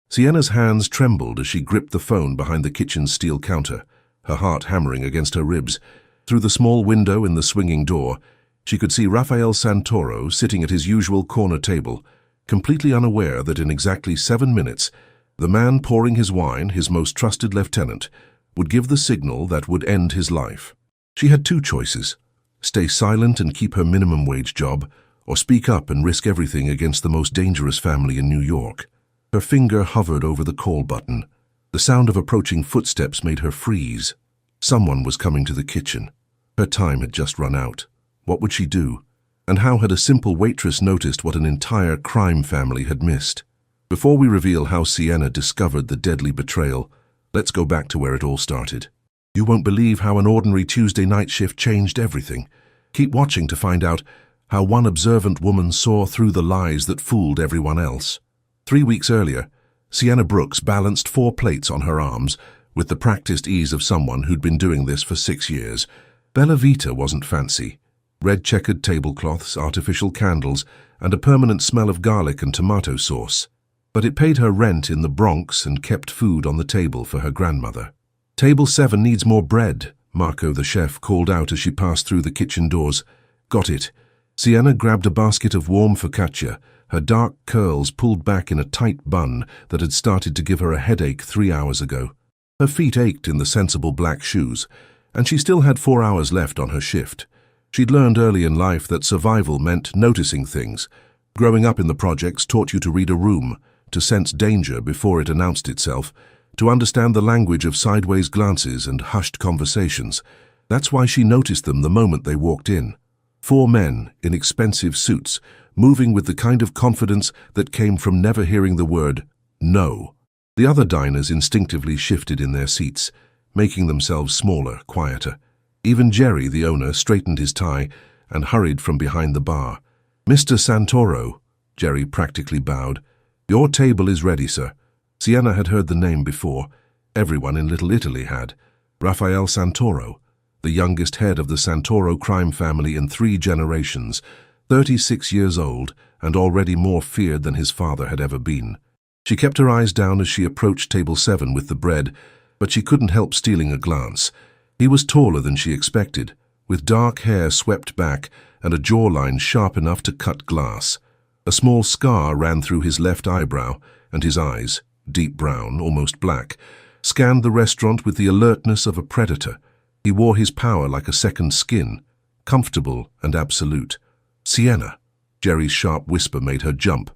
Sienna's hands trembled as she gripped the phone behind the kitchen's steel counter, her heart hammering against her ribs. Through the small window in the swinging door, she could see Rafael Santoro sitting at his usual corner table, completely unaware that in exactly 7 minutes, the man pouring his wine, his most trusted lieutenant, would give the signal that would end his life. She had two choices: stay silent and keep her minimum wage job, or speak up and risk everything against the most dangerous family in New York. Her finger hovered over the call button. The sound of approaching footsteps made her freeze. Someone was coming to the kitchen. Her time had just run out. What would she do? And how had a simple waitress noticed what an entire crime family had missed? Before we reveal how Sienna discovered the deadly betrayal, let's go back to where it all started. You won't believe how an ordinary Tuesday night shift changed everything. Keep watching to find out how one observant woman saw through the lies that fooled everyone else. 3 weeks earlier, Sienna Brooks balanced 4 plates on her arms with the practiced ease of someone who'd been doing this for 6 years. Bella Vita wasn't fancy. Red checkered tablecloths, artificial candles, and a permanent smell of garlic and tomato sauce. But it paid her rent in the Bronx and kept food on the table for her grandmother. "Table 7 needs more bread," Marco the chef called out as she passed through the kitchen doors. "Got it." Sienna grabbed a basket of warm focaccia, her dark curls pulled back in a tight bun that had started to give her a headache 3 hours ago. Her feet ached in the sensible black shoes, and she still had 4 hours left on her shift. She'd learned early in life that survival meant noticing things. Growing up in the projects taught you to read a room, to sense danger before it announced itself, to understand the language of sideways glances and hushed conversations. That's why she noticed them the moment they walked in. 4 men in expensive suits, moving with the kind of confidence that came from never hearing the word no. The other diners instinctively shifted in their seats, making themselves smaller, quieter. Even Jerry, the owner, straightened his tie and hurried from behind the bar. "Mr. Santoro," Jerry practically bowed. "Your table is ready, sir." Sienna had heard the name before. Everyone in Little Italy had. Rafael Santoro, the youngest head of the Santoro crime family in 3 generations, 36 years old and already more feared than his father had ever been. She kept her eyes down as she approached table 7 with the bread, but she couldn't help stealing a glance. He was taller than she expected, with dark hair swept back and a jawline sharp enough to cut glass. A small scar ran through his left eyebrow, and his eyes, deep brown, almost black, scanned the restaurant with the alertness of a predator. He wore his power like a second skin, comfortable and absolute. "Sienna," Jerry's sharp whisper made her jump.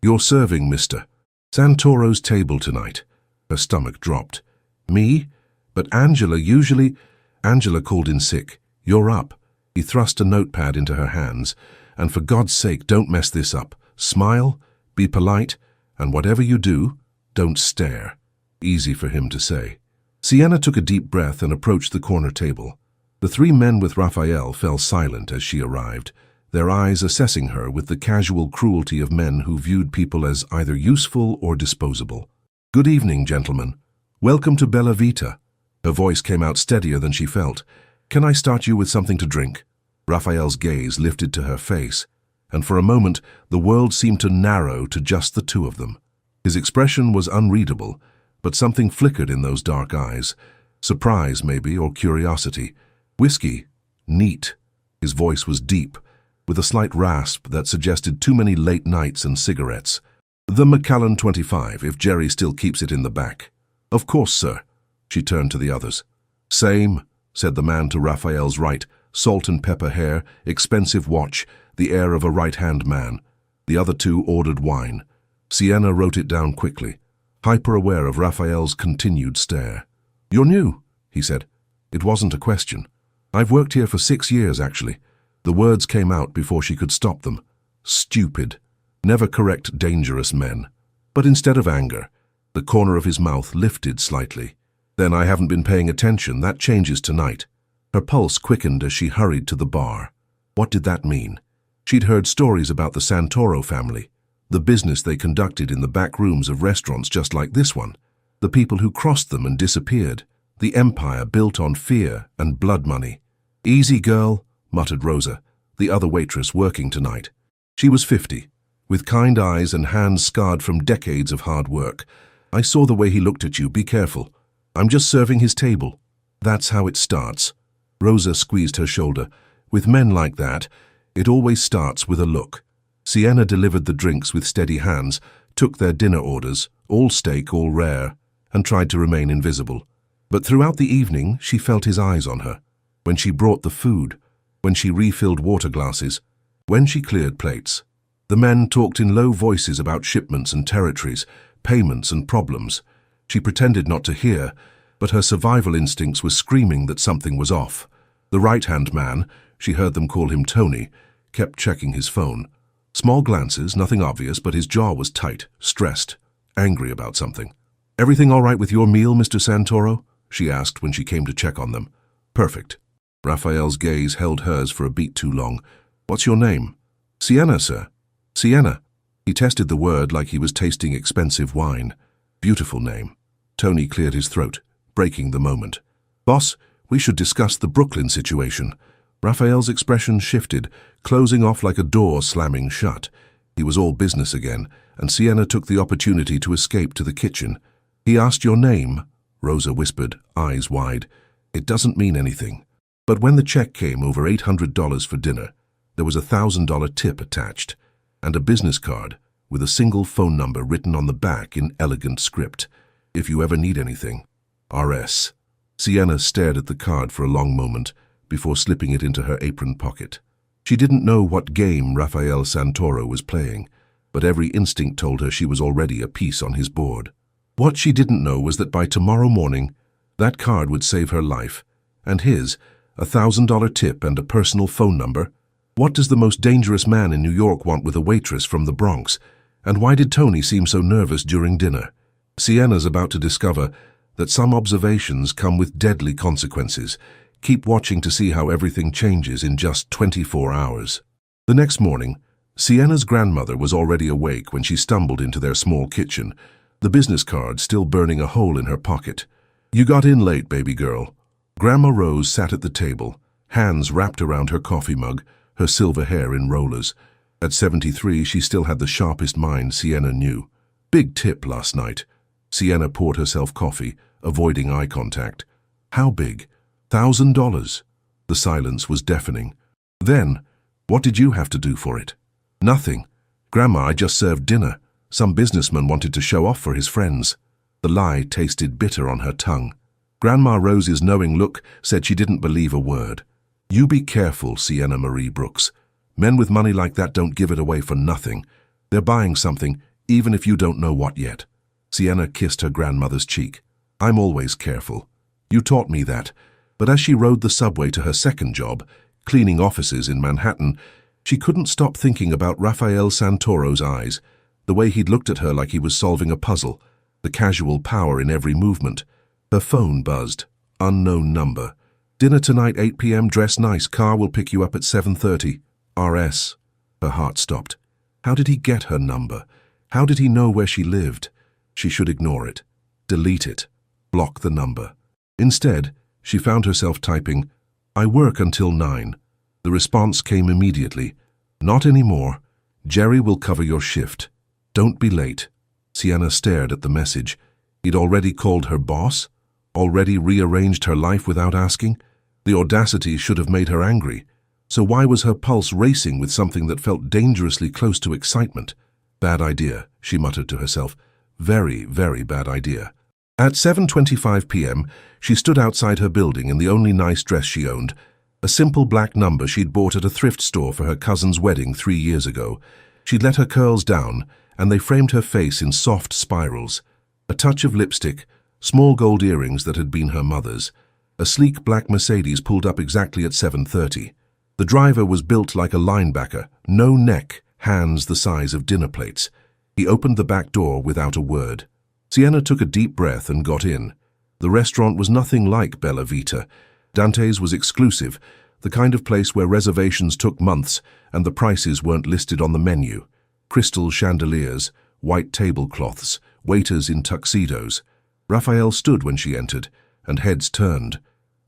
"You're serving, Mr. Santoro's table tonight." Her stomach dropped. "Me? But Angela usually—" Angela called in sick. "You're up." He thrust a notepad into her hands. "And for God's sake, don't mess this up. Smile, be polite, and whatever you do, don't stare." Easy for him to say. Sienna took a deep breath and approached the corner table. The 3 men with Raphael fell silent as she arrived, their eyes assessing her with the casual cruelty of men who viewed people as either useful or disposable. "Good evening, gentlemen. Welcome to Bella Vita." Her voice came out steadier than she felt. "Can I start you with something to drink?" Raphael's gaze lifted to her face, and for a moment the world seemed to narrow to just the 2 of them. His expression was unreadable, but something flickered in those dark eyes. Surprise, maybe, or curiosity. "Whiskey. Neat." His voice was deep, with a slight rasp that suggested too many late nights and cigarettes. "The Macallan 25, if Jerry still keeps it in the back." "Of course, sir." She turned to the others. "Same," said the man to Raphael's right, salt and pepper hair, expensive watch, the air of a right-hand man. The other 2 ordered wine. Sienna wrote it down quickly, hyper-aware of Raphael's continued stare. "You're new," he said. It wasn't a question. "I've worked here for 6 years, actually." The words came out before she could stop them. Stupid. Never correct dangerous men. But instead of anger, the corner of his mouth lifted slightly. "Then I haven't been paying attention. That changes tonight." Her pulse quickened as she hurried to the bar. What did that mean? She'd heard stories about the Santoro family, the business they conducted in the back rooms of restaurants just like this one, the people who crossed them and disappeared, the empire built on fear and blood money. "Easy, girl," muttered Rosa, the other waitress working tonight. She was 50, with kind eyes and hands scarred from decades of hard work. I saw the way he looked at you. Be careful. I'm just serving his table. That's how it starts. Rosa squeezed her shoulder. With men like that, it always starts with a look. Sienna delivered the drinks with steady hands, took their dinner orders, all steak, all rare, and tried to remain invisible. But throughout the evening, she felt his eyes on her. When she brought the food, when she refilled water glasses, when she cleared plates. The men talked in low voices about shipments and territories, payments and problems. She pretended not to hear, but her survival instincts were screaming that something was off. The right-hand man, she heard them call him Tony, kept checking his phone. Small glances, nothing obvious, but his jaw was tight, stressed, angry about something. "Everything all right with your meal, Mr. Santoro?" she asked when she came to check on them. "Perfect." Raphael's gaze held hers for a beat too long. "What's your name?" "Sienna, sir." "Sienna." He tested the word like he was tasting expensive wine. "Beautiful name." Tony cleared his throat, breaking the moment. "Boss, we should discuss the Brooklyn situation." Raphael's expression shifted, closing off like a door slamming shut. He was all business again, and Sienna took the opportunity to escape to the kitchen. "He asked your name," Rosa whispered, eyes wide. "It doesn't mean anything." But when the check came over $800 for dinner, there was a $1,000 tip attached, and a business card with a single phone number written on the back in elegant script. "If you ever need anything, R.S." Sienna stared at the card for a long moment before slipping it into her apron pocket. She didn't know what game Raphael Santoro was playing, but every instinct told her she was already a piece on his board. What she didn't know was that by tomorrow morning, that card would save her life, and his, a $1,000 tip and a personal phone number. What does the most dangerous man in New York want with a waitress from the Bronx? And why did Tony seem so nervous during dinner? Sienna's about to discover that some observations come with deadly consequences. Keep watching to see how everything changes in just 24 hours. The next morning, Sienna's grandmother was already awake when she stumbled into their small kitchen, the business card still burning a hole in her pocket. "You got in late, baby girl." Grandma Rose sat at the table, hands wrapped around her coffee mug, her silver hair in rollers. At 73, she still had the sharpest mind Sienna knew. "Big tip last night." Sienna poured herself coffee, avoiding eye contact. "How big?" $1,000. The silence was deafening. "Then, what did you have to do for it?" "Nothing. Grandma, I just served dinner. Some businessman wanted to show off for his friends." The lie tasted bitter on her tongue. Grandma Rose's knowing look said she didn't believe a word. "You be careful, Sienna Marie Brooks. Men with money like that don't give it away for nothing. They're buying something, even if you don't know what yet." Sienna kissed her grandmother's cheek. "I'm always careful. You taught me that." But as she rode the subway to her second job, cleaning offices in Manhattan, she couldn't stop thinking about Raphael Santoro's eyes, the way he'd looked at her like he was solving a puzzle, the casual power in every movement. Her phone buzzed. Unknown number. "Dinner tonight, 8 p.m, dress nice, car will pick you up at 7:30. R.S. Her heart stopped. How did he get her number? How did he know where she lived? She should ignore it. Delete it. Block the number. Instead, she found herself typing, "I work until 9. The response came immediately. "Not anymore. Jerry will cover your shift. Don't be late." Sienna stared at the message. He'd already called her boss? Already rearranged her life without asking? The audacity should have made her angry. So why was her pulse racing with something that felt dangerously close to excitement? "Bad idea," she muttered to herself. "Very, very bad idea." At 7:25 p.m., she stood outside her building in the only nice dress she owned, a simple black number she'd bought at a thrift store for her cousin's wedding 3 years ago. She'd let her curls down, and they framed her face in soft spirals. A touch of lipstick, small gold earrings that had been her mother's. A sleek black Mercedes pulled up exactly at 7:30. The driver was built like a linebacker, no neck, hands the size of dinner plates. He opened the back door without a word. Sienna took a deep breath and got in. The restaurant was nothing like Bella Vita. Dante's was exclusive, the kind of place where reservations took months and the prices weren't listed on the menu. Crystal chandeliers, white tablecloths, waiters in tuxedos. Raphael stood when she entered, and heads turned.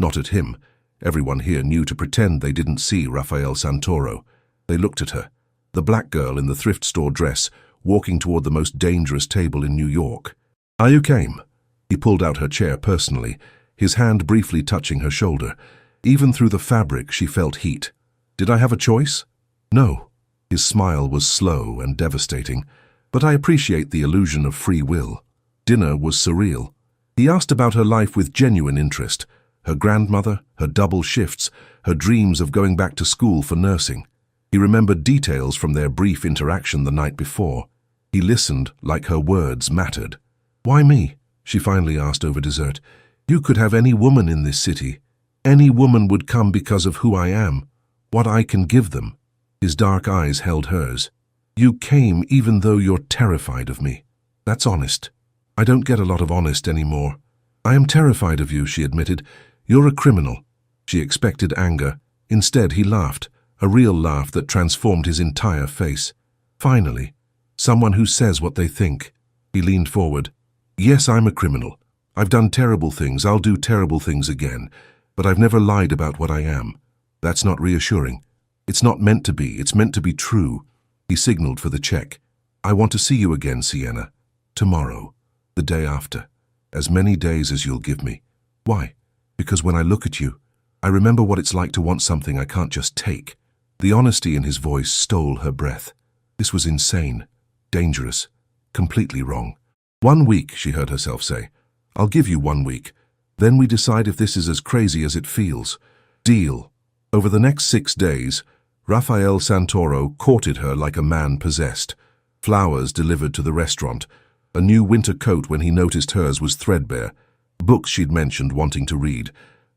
Not at him. Everyone here knew to pretend they didn't see Raphael Santoro. They looked at her, the black girl in the thrift store dress, walking toward the most dangerous table in New York. You came. He pulled out her chair personally, his hand briefly touching her shoulder. Even through the fabric, she felt heat. Did I have a choice? No. His smile was slow and devastating, but I appreciate the illusion of free will. Dinner was surreal. He asked about her life with genuine interest, her grandmother, her double shifts, her dreams of going back to school for nursing. He remembered details from their brief interaction the night before. He listened like her words mattered. Why me? She finally asked over dessert. You could have any woman in this city. Any woman would come because of who I am, what I can give them. His dark eyes held hers. You came even though you're terrified of me. That's honest. I don't get a lot of honest anymore. I am terrified of you, she admitted. You're a criminal. She expected anger. Instead, he laughed, a real laugh that transformed his entire face. Finally, someone who says what they think. He leaned forward. Yes, I'm a criminal. I've done terrible things. I'll do terrible things again. But I've never lied about what I am. That's not reassuring. It's not meant to be. It's meant to be true. He signaled for the check. I want to see you again, Sienna. Tomorrow. The day after. As many days as you'll give me. Why? Because when I look at you, I remember what it's like to want something I can't just take. The honesty in his voice stole her breath. This was insane. Dangerous. Completely wrong. 1 week, she heard herself say. I'll give you 1 week. Then we decide if this is as crazy as it feels. Deal. Over the next 6 days, Rafael Santoro courted her like a man possessed. Flowers delivered to the restaurant. A new winter coat when he noticed hers was threadbare. Books she'd mentioned wanting to read.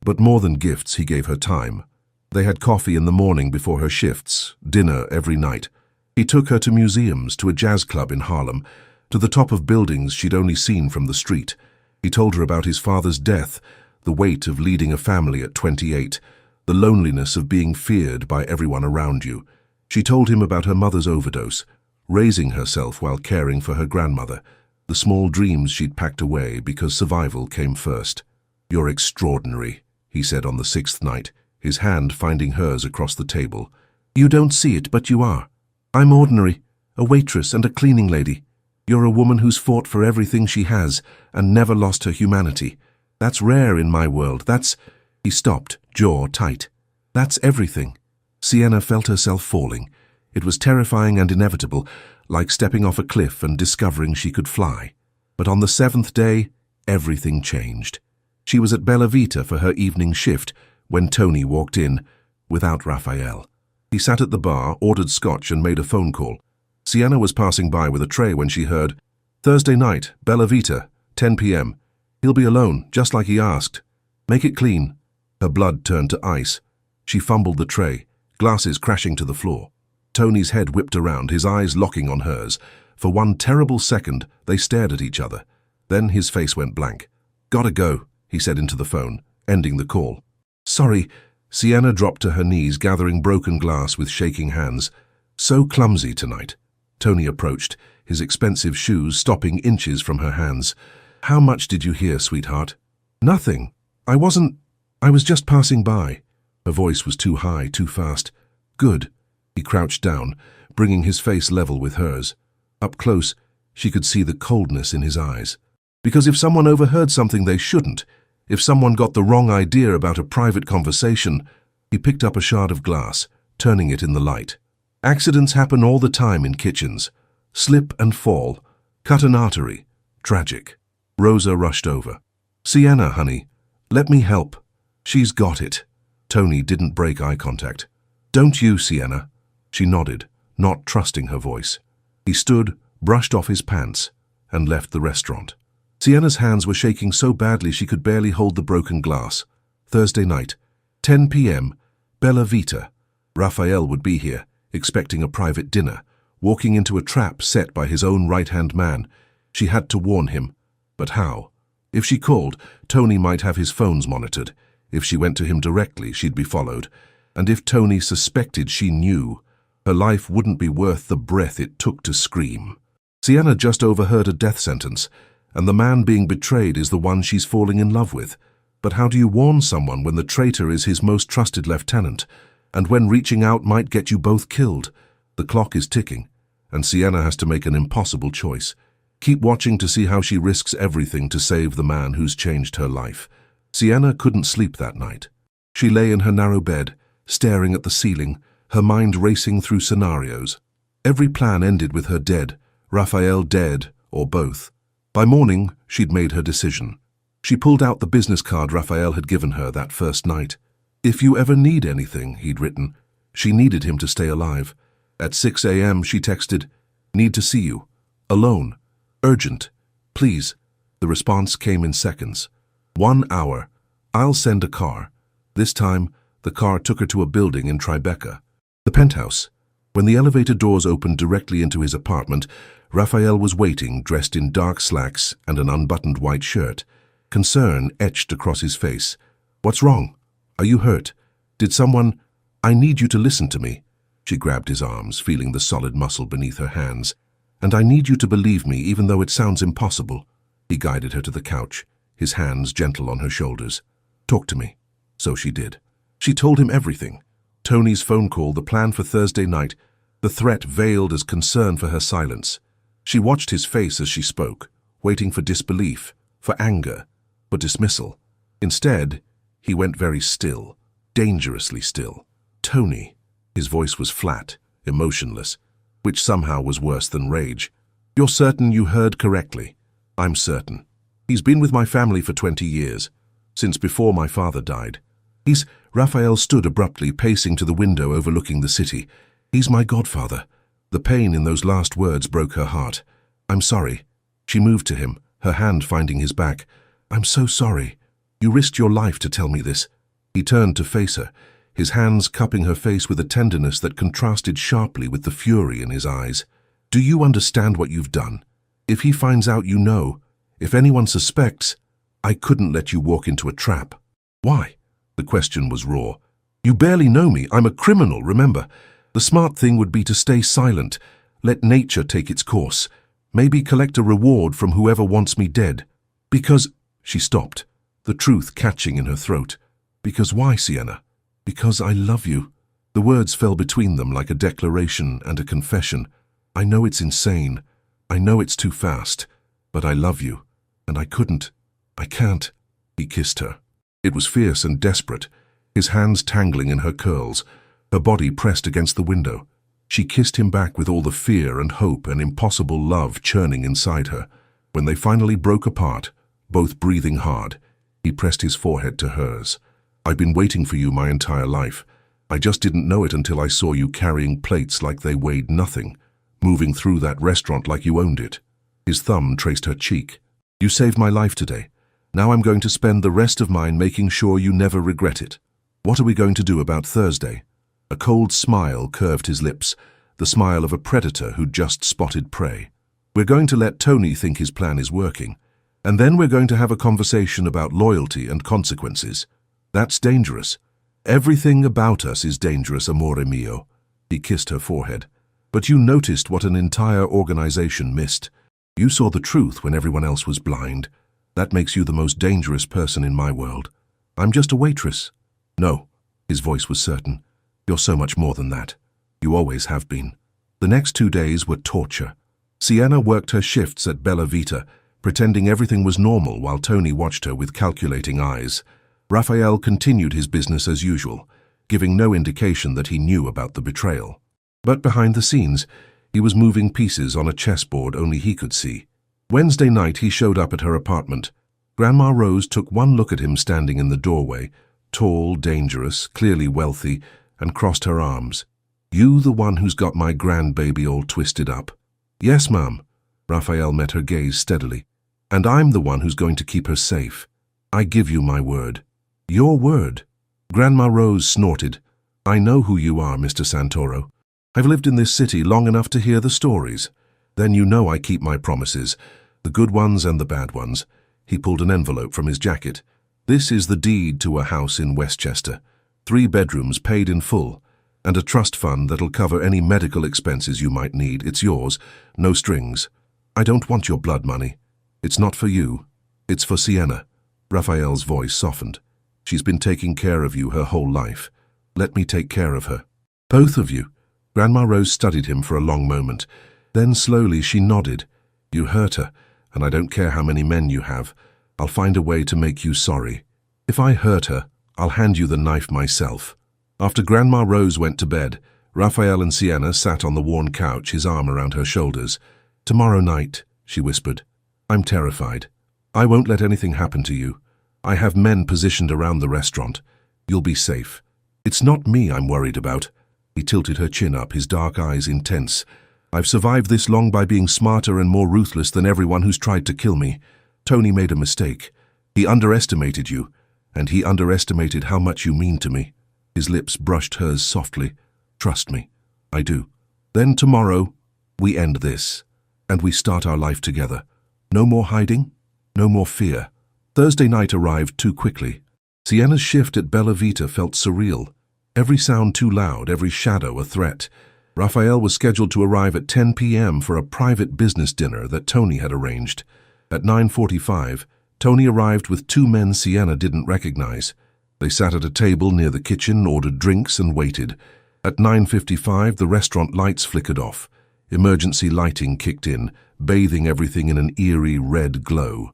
But more than gifts, he gave her time. They had coffee in the morning before her shifts, dinner every night. He took her to museums, to a jazz club in Harlem, to the top of buildings she'd only seen from the street. He told her about his father's death, the weight of leading a family at 28, the loneliness of being feared by everyone around you. She told him about her mother's overdose, raising herself while caring for her grandmother, the small dreams she'd packed away because survival came first. You're extraordinary, he said on the 6th night, his hand finding hers across the table. You don't see it, but you are. I'm ordinary, a waitress and a cleaning lady. You're a woman who's fought for everything she has and never lost her humanity. That's rare in my world. That's... He stopped, jaw tight. That's everything. Sienna felt herself falling. It was terrifying and inevitable, like stepping off a cliff and discovering she could fly. But on the 7th day, everything changed. She was at Bella Vita for her evening shift when Tony walked in, without Raphael. He sat at the bar, ordered scotch and made a phone call. Sienna was passing by with a tray when she heard, Thursday night, Bella Vita, 10 p.m. He'll be alone, just like he asked. Make it clean. Her blood turned to ice. She fumbled the tray, glasses crashing to the floor. Tony's head whipped around, his eyes locking on hers. For one terrible second, they stared at each other. Then his face went blank. Gotta go, he said into the phone, ending the call. Sorry. Sienna dropped to her knees, gathering broken glass with shaking hands. So clumsy tonight. Tony approached, his expensive shoes stopping inches from her hands. How much did you hear, sweetheart? Nothing. I was just passing by. Her voice was too high, too fast. Good. He crouched down, bringing his face level with hers. Up close, she could see the coldness in his eyes. Because if someone overheard something they shouldn't, if someone got the wrong idea about a private conversation, he picked up a shard of glass, turning it in the light. Accidents happen all the time in kitchens. Slip and fall. Cut an artery. Tragic. Rosa rushed over. Sienna, honey, let me help. She's got it. Tony didn't break eye contact. Don't you, Sienna? She nodded, not trusting her voice. He stood, brushed off his pants, and left the restaurant. Sienna's hands were shaking so badly she could barely hold the broken glass. Thursday night, 10 p.m., Bella Vita. Raphael would be here, expecting a private dinner, walking into a trap set by his own right-hand man. She had to warn him. But how? If she called, Tony might have his phones monitored. If she went to him directly, she'd be followed. And if Tony suspected she knew, her life wouldn't be worth the breath it took to scream. Sienna just overheard a death sentence, and the man being betrayed is the one she's falling in love with. But how do you warn someone when the traitor is his most trusted lieutenant, and when reaching out might get you both killed? The clock is ticking, and Sienna has to make an impossible choice. Keep watching to see how she risks everything to save the man who's changed her life. Sienna couldn't sleep that night. She lay in her narrow bed, staring at the ceiling, her mind racing through scenarios. Every plan ended with her dead, Raphael dead, or both. By morning, she'd made her decision. She pulled out the business card Raphael had given her that first night. If you ever need anything, he'd written. She needed him to stay alive. At 6 a.m. she texted, "Need to see you. Alone. Urgent. Please." The response came in seconds. 1 hour. "I'll send a car." This time, the car took her to a building in Tribeca. The penthouse. When the elevator doors opened directly into his apartment, Raphael was waiting, dressed in dark slacks and an unbuttoned white shirt. Concern etched across his face. "What's wrong? Are you hurt? Did someone—" "I need you to listen to me." She grabbed his arms, feeling the solid muscle beneath her hands. "And I need you to believe me, even though it sounds impossible." He guided her to the couch, his hands gentle on her shoulders. "Talk to me." So she did. She told him everything. Tony's phone call, the plan for Thursday night, the threat veiled as concern for her silence. She watched his face as she spoke, waiting for disbelief, for anger, for dismissal. Instead, he went very still, dangerously still. "Tony." His voice was flat, emotionless, which somehow was worse than rage. "You're certain you heard correctly?" "I'm certain. He's been with my family for 20 years, since before my father died. He's—" Raphael stood abruptly, pacing to the window overlooking the city. "He's my godfather." The pain in those last words broke her heart. "I'm sorry." She moved to him, her hand finding his back. "I'm so sorry. You risked your life to tell me this." He turned to face her, his hands cupping her face with a tenderness that contrasted sharply with the fury in his eyes. "Do you understand what you've done? If he finds out you know, if anyone suspects, I couldn't let you walk into a trap." "Why?" The question was raw. "You barely know me. I'm a criminal, remember? The smart thing would be to stay silent, let nature take its course, maybe collect a reward from whoever wants me dead. Because—" She stopped, the truth catching in her throat. "Because why, Sienna?" "Because I love you." The words fell between them like a declaration and a confession. "I know it's insane. I know it's too fast. But I love you. And I couldn't. I can't." He kissed her. It was fierce and desperate, his hands tangling in her curls, her body pressed against the window. She kissed him back with all the fear and hope and impossible love churning inside her. When they finally broke apart, both breathing hard, he pressed his forehead to hers. "I've been waiting for you my entire life. I just didn't know it until I saw you carrying plates like they weighed nothing, moving through that restaurant like you owned it." His thumb traced her cheek. "You saved my life today. Now I'm going to spend the rest of mine making sure you never regret it. What are we going to do about Thursday?" A cold smile curved his lips, the smile of a predator who'd just spotted prey. "We're going to let Tony think his plan is working, and then we're going to have a conversation about loyalty and consequences. That's dangerous. Everything about us is dangerous, amore mio." He kissed her forehead. "But you noticed what an entire organization missed. You saw the truth when everyone else was blind. That makes you the most dangerous person in my world. I'm just a waitress." "No." His voice was certain. "You're so much more than that. You always have been." The next 2 days were torture. Sienna worked her shifts at Bella Vita, pretending everything was normal while Tony watched her with calculating eyes. Raphael continued his business as usual, giving no indication that he knew about the betrayal. But behind the scenes, he was moving pieces on a chessboard only he could see. Wednesday night he showed up at her apartment. Grandma Rose took one look at him standing in the doorway, tall, dangerous, clearly wealthy, and crossed her arms. "You the one who's got my grandbaby all twisted up?" "Yes, ma'am." Raphael met her gaze steadily. "And I'm the one who's going to keep her safe. I give you my word." "Your word?" Grandma Rose snorted. "I know who you are, Mr. Santoro. I've lived in this city long enough to hear the stories. Then you know I keep my promises, the good ones and the bad ones." He pulled an envelope from his jacket. "This is the deed to a house in Westchester, 3 bedrooms paid in full, and a trust fund that'll cover any medical expenses you might need. It's yours, no strings. I don't want your blood money. It's not for you. It's for Sienna." Raphael's voice softened. "She's been taking care of you her whole life. Let me take care of her." "Both of you?" Grandma Rose studied him for a long moment. Then slowly she nodded. You hurt her, and I don't care how many men you have. I'll find a way to make you sorry. If I hurt her, I'll hand you the knife myself." After Grandma Rose went to bed, Raphael and Sienna sat on the worn couch, his arm around her shoulders. "Tomorrow night," she whispered. "I'm terrified. I won't let anything happen to you. I have men positioned around the restaurant. You'll be safe. It's not me I'm worried about." He tilted her chin up, his dark eyes intense. "I've survived this long by being smarter and more ruthless than everyone who's tried to kill me. Tony made a mistake. He underestimated you, and he underestimated how much you mean to me." His lips brushed hers softly. "Trust me, I do. Then tomorrow, we end this, and we start our life together. No more hiding, no more fear." Thursday night arrived too quickly. Sienna's shift at Bella Vita felt surreal. Every sound too loud, every shadow a threat. Raphael was scheduled to arrive at 10 p.m. for a private business dinner that Tony had arranged. At 9:45, Tony arrived with two men Sienna didn't recognize. They sat at a table near the kitchen, ordered drinks, and waited. At 9:55, the restaurant lights flickered off. Emergency lighting kicked in, bathing everything in an eerie red glow.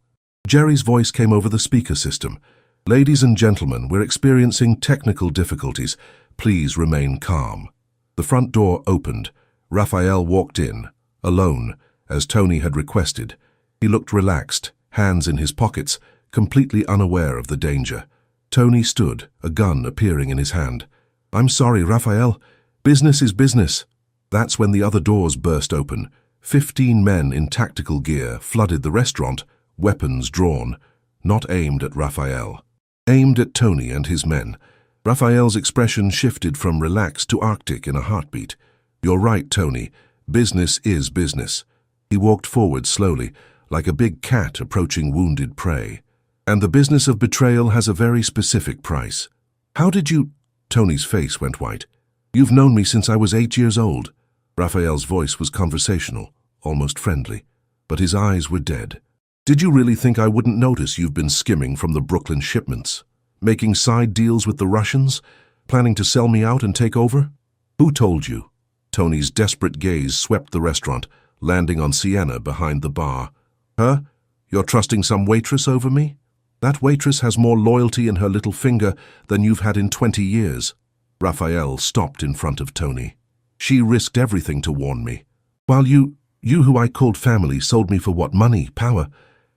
Jerry's voice came over the speaker system. "Ladies and gentlemen, we're experiencing technical difficulties. Please remain calm." The front door opened. Raphael walked in, alone, as Tony had requested. He looked relaxed, hands in his pockets, completely unaware of the danger. Tony stood, a gun appearing in his hand. "I'm sorry, Raphael. Business is business." That's when the other doors burst open. 15 men in tactical gear flooded the restaurant, weapons drawn, not aimed at Raphael. Aimed at Tony and his men. Raphael's expression shifted from relaxed to arctic in a heartbeat. "You're right, Tony. Business is business." He walked forward slowly, like a big cat approaching wounded prey. "And the business of betrayal has a very specific price." "How did you—" Tony's face went white. "You've known me since I was 8 years old." Raphael's voice was conversational, almost friendly, but his eyes were dead. "Did you really think I wouldn't notice you've been skimming from the Brooklyn shipments? Making side deals with the Russians? Planning to sell me out and take over? Who told you?" Tony's desperate gaze swept the restaurant, landing on Sienna behind the bar. "Her? You're trusting some waitress over me? That waitress has more loyalty in her little finger than you've had in 20 years. Raphael stopped in front of Tony. "She risked everything to warn me. While you who I called family sold me for what? Money, power?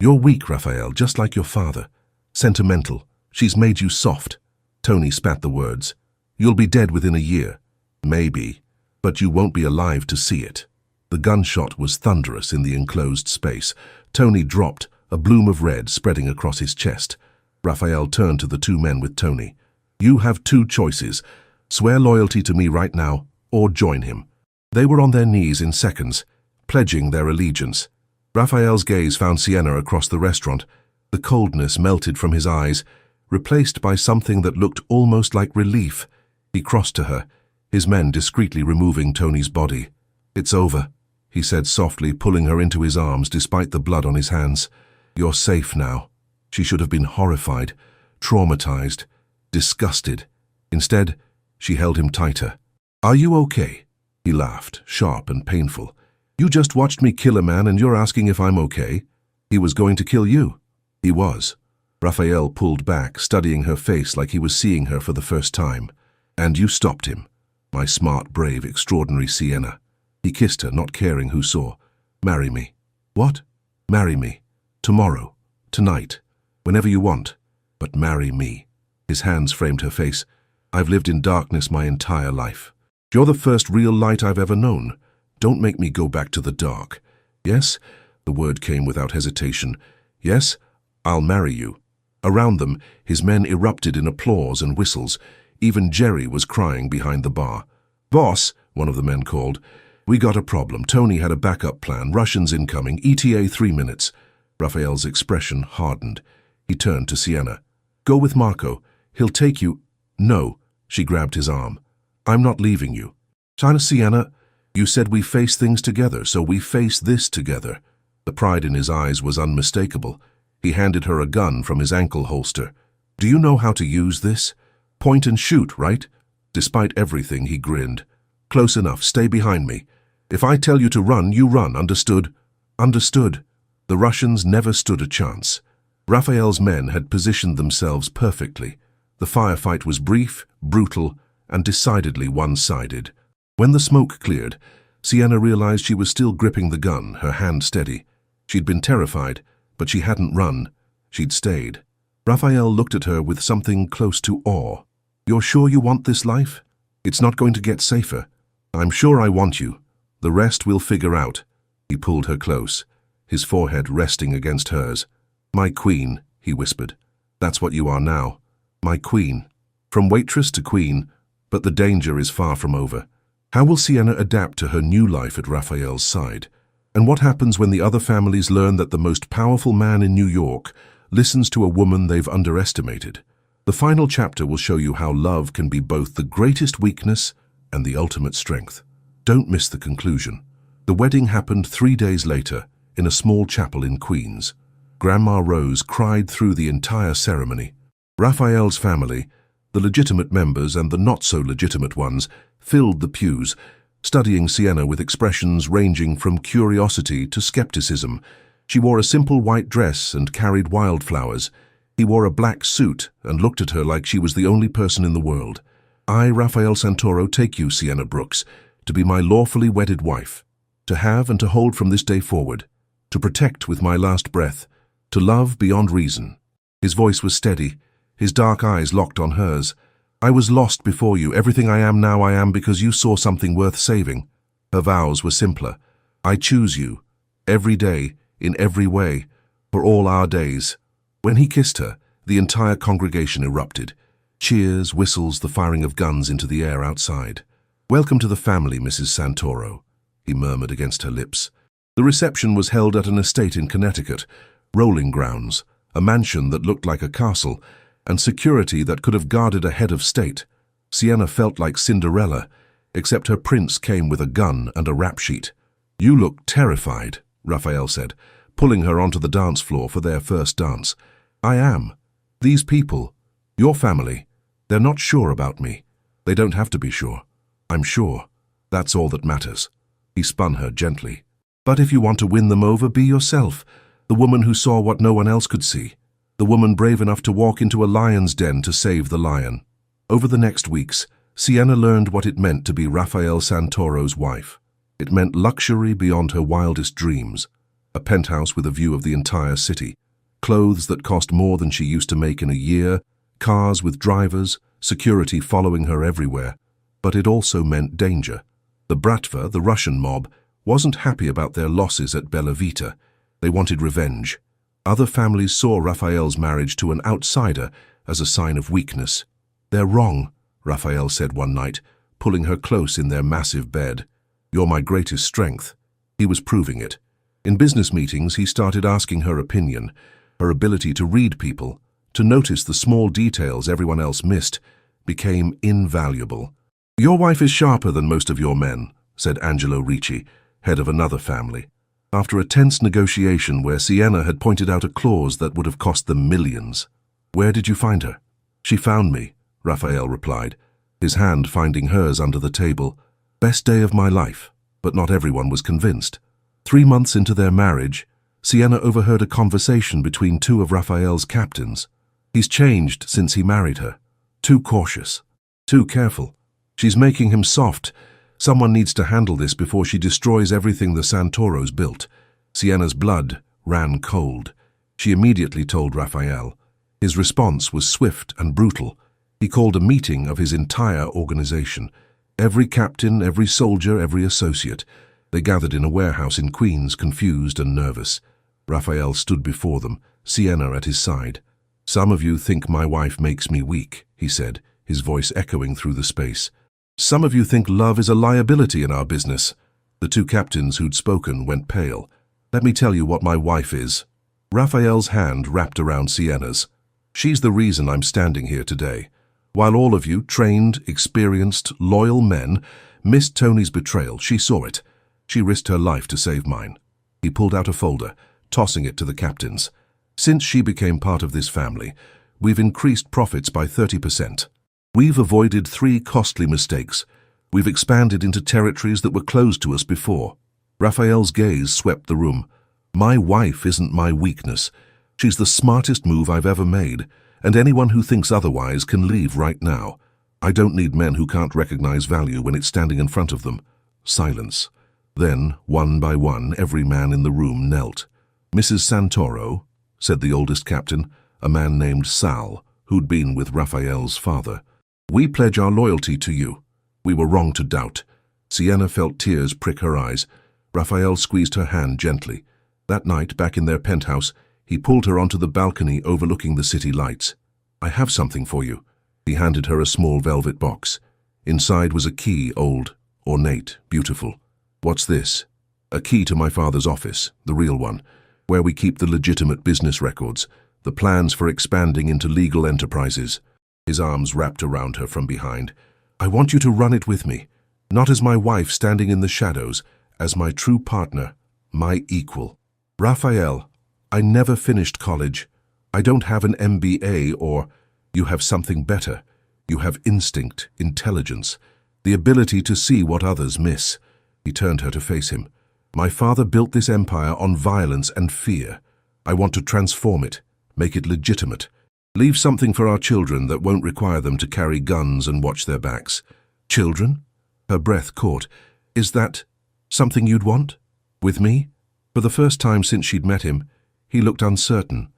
You're weak, Raphael, just like your father. Sentimental. She's made you soft." Tony spat the words. "You'll be dead within a year. Maybe. But you won't be alive to see it." The gunshot was thunderous in the enclosed space. Tony dropped, a bloom of red spreading across his chest. Raphael turned to the two men with Tony. "You have two choices. Swear loyalty to me right now, or join him." They were on their knees in seconds, pledging their allegiance. Raphael's gaze found Sienna across the restaurant. The coldness melted from his eyes, replaced by something that looked almost like relief. He crossed to her, his men discreetly removing Tony's body. "It's over," he said softly, pulling her into his arms despite the blood on his hands. "You're safe now." She should have been horrified, traumatized, disgusted. Instead, she held him tighter. "Are you okay?" He laughed, sharp and painful. "You just watched me kill a man and you're asking if I'm okay? He was going to kill you." He was. Raphael pulled back, studying her face like he was seeing her for the first time. "And you stopped him. My smart, brave, extraordinary Sienna." He kissed her, not caring who saw. "Marry me." "What?" "Marry me. Tomorrow. Tonight. Whenever you want. But marry me." His hands framed her face. "I've lived in darkness my entire life. You're the first real light I've ever known. Don't make me go back to the dark." "Yes?" The word came without hesitation. "Yes, I'll marry you." Around them, his men erupted in applause and whistles. Even Jerry was crying behind the bar. "Boss," one of the men called, "we got a problem. Tony had a backup plan. Russians incoming. ETA 3 minutes. Raphael's expression hardened. He turned to Sienna. "Go with Marco. He'll take you—" "No," she grabbed his arm. "I'm not leaving you." Sienna, you said we face things together, so we face this together." The pride in his eyes was unmistakable. He handed her a gun from his ankle holster. "Do you know how to use this? Point and shoot, right?" Despite everything, he grinned. "Close enough. Stay behind me. If I tell you to run, you run, understood?" Understood. The Russians never stood a chance. Raphael's men had positioned themselves perfectly. The firefight was brief, brutal, and decidedly one-sided. When the smoke cleared, Sienna realized she was still gripping the gun, her hand steady. She'd been terrified, but she hadn't run. She'd stayed. Raphael looked at her with something close to awe. "You're sure you want this life? It's not going to get safer." "I'm sure I want you. The rest we'll figure out." He pulled her close, his forehead resting against hers. "My queen," he whispered. "That's what you are now. My queen. From waitress to queen, but the danger is far from over." How will Sienna adapt to her new life at Raphael's side? And what happens when the other families learn that the most powerful man in New York listens to a woman they've underestimated? The final chapter will show you how love can be both the greatest weakness and the ultimate strength. Don't miss the conclusion. The wedding happened 3 days later in a small chapel in Queens. Grandma Rose cried through the entire ceremony. Raphael's family, the legitimate members and the not-so-legitimate ones, filled the pews, studying Sienna with expressions ranging from curiosity to skepticism. She wore a simple white dress and carried wildflowers. He wore a black suit and looked at her like she was the only person in the world. "I, Raphael Santoro, take you, Sienna Brooks, to be my lawfully wedded wife, to have and to hold from this day forward, to protect with my last breath, to love beyond reason." His voice was steady, his dark eyes locked on hers. "I was lost before you. Everything I am now I am because you saw something worth saving." Her vows were simpler. "I choose you, every day, in every way, for all our days." When he kissed her, the entire congregation erupted. Cheers, whistles, the firing of guns into the air outside. "Welcome to the family, Mrs. Santoro," he murmured against her lips. The reception was held at an estate in Connecticut, rolling grounds, a mansion that looked like a castle, and security that could have guarded a head of state. Sienna felt like Cinderella, except her prince came with a gun and a rap sheet. "You look terrified," Raphael said, pulling her onto the dance floor for their first dance. "I am. These people, your family, they're not sure about me. They don't have to be sure. I'm sure. That's all that matters." He spun her gently. "But if you want to win them over, be yourself, the woman who saw what no one else could see. The woman brave enough to walk into a lion's den to save the lion." Over the next weeks, Sienna learned what it meant to be Raphael Santoro's wife. It meant luxury beyond her wildest dreams, a penthouse with a view of the entire city, clothes that cost more than she used to make in a year, cars with drivers, security following her everywhere. But it also meant danger. The Bratva, the Russian mob, wasn't happy about their losses at Bella Vita. They wanted revenge. Other families saw Raphael's marriage to an outsider as a sign of weakness. "They're wrong," Raphael said one night, pulling her close in their massive bed. "You're my greatest strength." He was proving it. In business meetings, he started asking her opinion, her ability to read people, to notice the small details everyone else missed, became invaluable. "Your wife is sharper than most of your men," said Angelo Ricci, head of another family. After a tense negotiation where Sienna had pointed out a clause that would have cost them millions. "Where did you find her?" "She found me," Raphael replied, his hand finding hers under the table. "Best day of my life," but not everyone was convinced. 3 months into their marriage, Sienna overheard a conversation between 2 of Raphael's captains. "He's changed since he married her. Too cautious. Too careful. She's making him soft. Someone needs to handle this before she destroys everything the Santoros built." Sienna's blood ran cold. She immediately told Raphael. His response was swift and brutal. He called a meeting of his entire organization. Every captain, every soldier, every associate. They gathered in a warehouse in Queens, confused and nervous. Raphael stood before them, Sienna at his side. "Some of you think my wife makes me weak," he said, his voice echoing through the space. "Some of you think love is a liability in our business." The 2 captains who'd spoken went pale. "Let me tell you what my wife is." Raphael's hand wrapped around Sienna's. "She's the reason I'm standing here today. While all of you, trained, experienced, loyal men, missed Tony's betrayal, she saw it. She risked her life to save mine." He pulled out a folder, tossing it to the captains. "Since she became part of this family, we've increased profits by 30%. We've avoided 3 costly mistakes. We've expanded into territories that were closed to us before." Raphael's gaze swept the room. My wife isn't my weakness. She's the smartest move I've ever made, and anyone who thinks otherwise can leave right now. I don't need men who can't recognize value when it's standing in front of them. Silence. Then, one by one, every man in the room knelt. Mrs. Santoro, said the oldest captain, a man named Sal, who'd been with Raphael's father. We pledge our loyalty to you. We were wrong to doubt. Sienna felt tears prick her eyes. Raphael squeezed her hand gently. That night, back in their penthouse, he pulled her onto the balcony overlooking the city lights. I have something for you. He handed her a small velvet box. Inside was a key, old, ornate, beautiful. What's this? A key to my father's office, the real one, where we keep the legitimate business records, the plans for expanding into legal enterprises. His arms wrapped around her from behind. I want you to run it with me, not as my wife standing in the shadows, as my true partner, my equal. Raphael, I never finished college. I don't have an MBA or... You have something better. You have instinct, intelligence, the ability to see what others miss. He turned her to face him. My father built this empire on violence and fear. I want to transform it, make it legitimate. Leave something for our children that won't require them to carry guns and watch their backs. Children? Her breath caught. Is that something you'd want? With me? For the first time since she'd met him, he looked uncertain,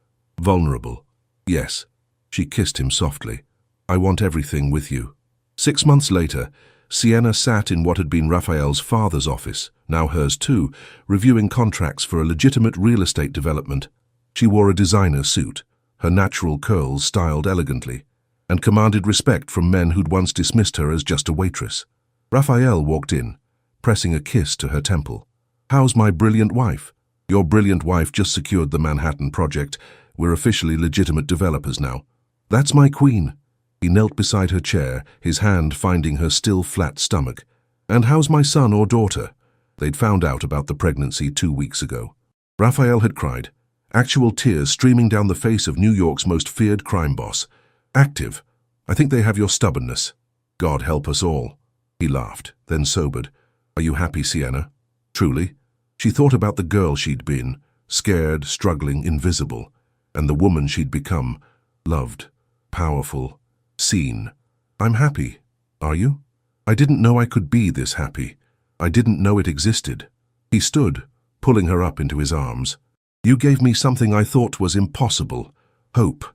vulnerable. Yes. She kissed him softly. I want everything with you. 6 months later, Sienna sat in what had been Raphael's father's office, now hers too, reviewing contracts for a legitimate real estate development. She wore a designer suit, her natural curls styled elegantly, and commanded respect from men who'd once dismissed her as just a waitress. Raphael walked in, pressing a kiss to her temple. How's my brilliant wife? Your brilliant wife just secured the Manhattan project. We're officially legitimate developers now. That's my queen. He knelt beside her chair, his hand finding her still flat stomach. And how's my son or daughter? They'd found out about the pregnancy 2 weeks ago. Raphael had cried, actual tears streaming down the face of New York's most feared crime boss. Active. I think they have your stubbornness. God help us all. He laughed, then sobered. Are you happy, Sienna? Truly? She thought about the girl she'd been, scared, struggling, invisible, and the woman she'd become, loved, powerful, seen. I'm happy. Are you? I didn't know I could be this happy. I didn't know it existed. He stood, pulling her up into his arms. You gave me something I thought was impossible. Hope,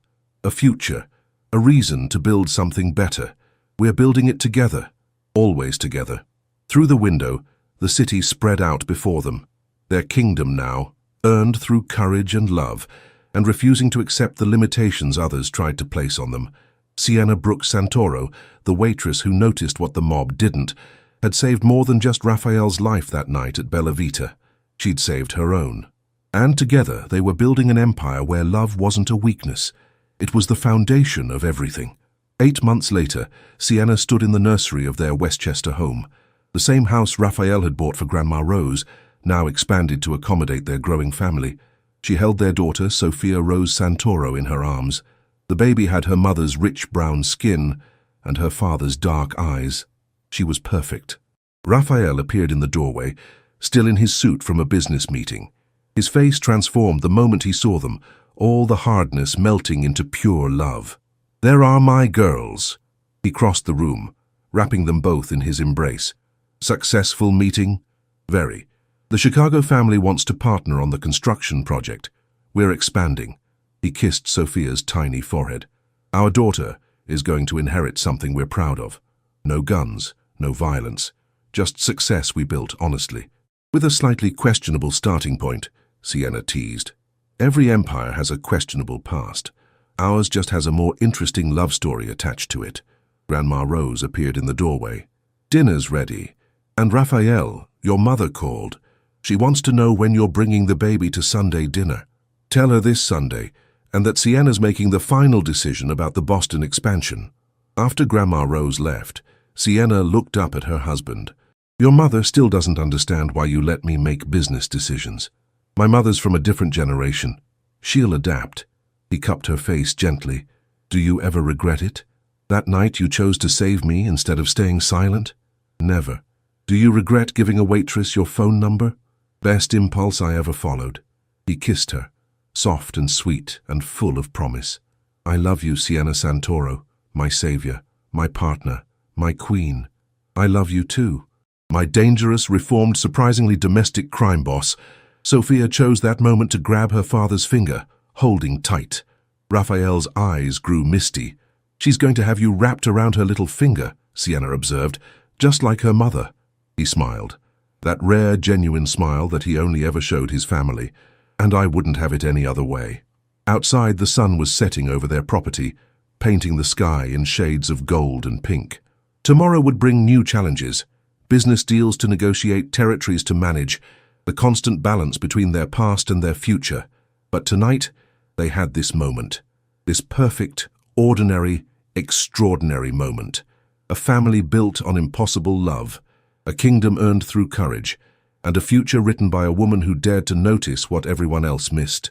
a future, a reason to build something better. We're building it together, always together. Through the window, the city spread out before them. Their kingdom now, earned through courage and love, and refusing to accept the limitations others tried to place on them. Sienna Brooks Santoro, the waitress who noticed what the mob didn't, had saved more than just Raphael's life that night at Bella Vita. She'd saved her own. And together they were building an empire where love wasn't a weakness. It was the foundation of everything. 8 months later, Sienna stood in the nursery of their Westchester home. The same house Raphael had bought for Grandma Rose, now expanded to accommodate their growing family. She held their daughter, Sophia Rose Santoro, in her arms. The baby had her mother's rich brown skin and her father's dark eyes. She was perfect. Raphael appeared in the doorway, still in his suit from a business meeting. His face transformed the moment he saw them, all the hardness melting into pure love. There are my girls. He crossed the room, wrapping them both in his embrace. Successful meeting? Very. The Chicago family wants to partner on the construction project. We're expanding. He kissed Sophia's tiny forehead. Our daughter is going to inherit something we're proud of. No guns, no violence. Just success we built honestly. With a slightly questionable starting point, Sienna teased. Every empire has a questionable past. Ours just has a more interesting love story attached to it. Grandma Rose appeared in the doorway. Dinner's ready. And Raphael, your mother called. She wants to know when you're bringing the baby to Sunday dinner. Tell her this Sunday, and that Sienna's making the final decision about the Boston expansion. After Grandma Rose left, Sienna looked up at her husband. Your mother still doesn't understand why you let me make business decisions. My mother's from a different generation. She'll adapt. He cupped her face gently. Do you ever regret it? That night you chose to save me instead of staying silent? Never. Do you regret giving a waitress your phone number? Best impulse I ever followed. He kissed her, soft and sweet and full of promise. I love you, Sienna Santoro, my savior, my partner, my queen. I love you too. My dangerous, reformed, surprisingly domestic crime boss. Sophia chose that moment to grab her father's finger, holding tight. Raphael's eyes grew misty. She's going to have you wrapped around her little finger, Sienna observed, just like her mother. He smiled, that rare, genuine smile that he only ever showed his family, and I wouldn't have it any other way. Outside, the sun was setting over their property, painting the sky in shades of gold and pink. Tomorrow would bring new challenges, business deals to negotiate, territories to manage, the constant balance between their past and their future. But tonight, they had this moment, this perfect, ordinary, extraordinary moment. A family built on impossible love, a kingdom earned through courage, and a future written by a woman who dared to notice what everyone else missed.